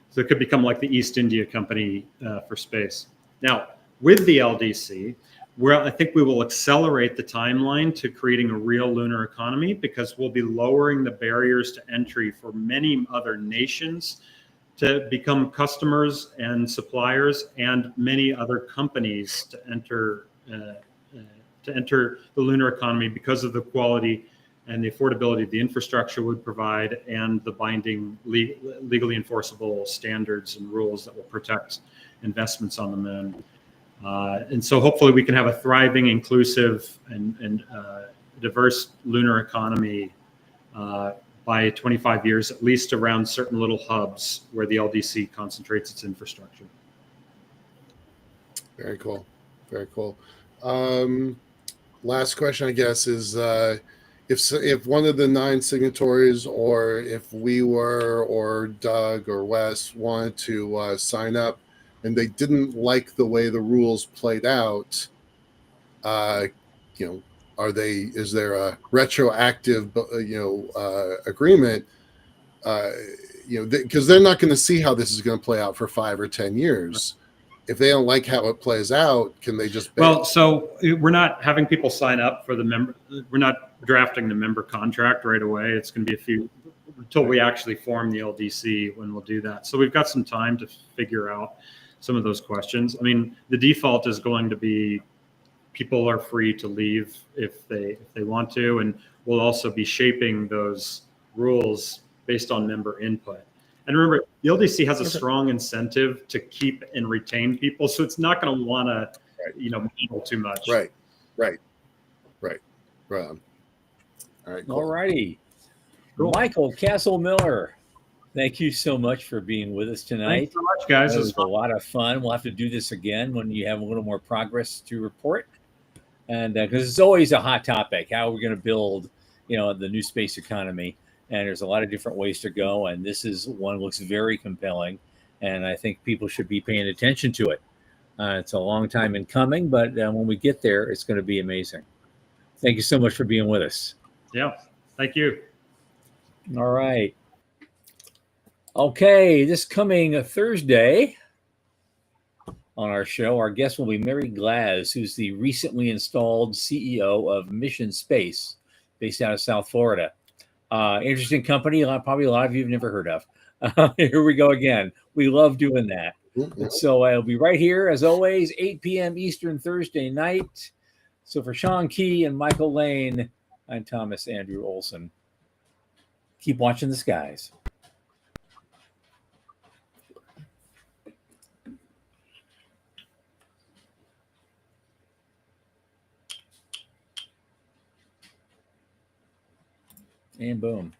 So it could become like the East India Company for space. Now, with the LDC, I think we will accelerate the timeline to creating a real lunar economy, because we'll be lowering the barriers to entry for many other nations to become customers and suppliers, and many other companies to enter the lunar economy because of the quality and the affordability the infrastructure would provide, and the binding legally enforceable standards and rules that will protect investments on the moon. And so hopefully we can have a thriving, inclusive, and diverse lunar economy by 25 years, at least around certain little hubs where the LDC concentrates its infrastructure. Very cool. Very cool. Last question, I guess, is if one of the 9 signatories, or if we were, or Doug or Wes wanted to sign up and they didn't like the way the rules played out, is there a retroactive, agreement? Because they're not going to see how this is going to play out for 5 or 10 years. If they don't like how it plays out, can they just? Well, so we're not having people sign up for the member. We're not drafting the member contract right away. It's going to be a few until we actually form the LDC when we'll do that. So we've got some time to figure out some of those questions. I mean, the default is going to be people are free to leave if they want to, and we'll also be shaping those rules based on member input. And remember, the LDC has a strong incentive to keep and retain people, so it's not going to want to, model too much. Right. All right. Cool. All righty. Cool. Michael Castle Miller, thank you so much for being with us tonight. Thanks so much, guys. It was a lot of fun. We'll have to do this again when you have a little more progress to report. And because it's always a hot topic, how we're going to build, the new space economy. And there's a lot of different ways to go. And this is one that looks very compelling. And I think people should be paying attention to it. It's a long time in coming, but when we get there, it's going to be amazing. Thank you so much for being with us. Yeah, thank you. All right. Okay, this coming Thursday on our show, our guest will be Mary Glaz, who's the recently installed CEO of Mission Space, based out of South Florida. Interesting company, probably a lot of you have never heard of. Here we go again. We love doing that. So I'll be right here, as always, 8 p.m. Eastern Thursday night. So for Sean Key and Michael Lane, I'm Thomas Andrew Olson. Keep watching the skies. And boom.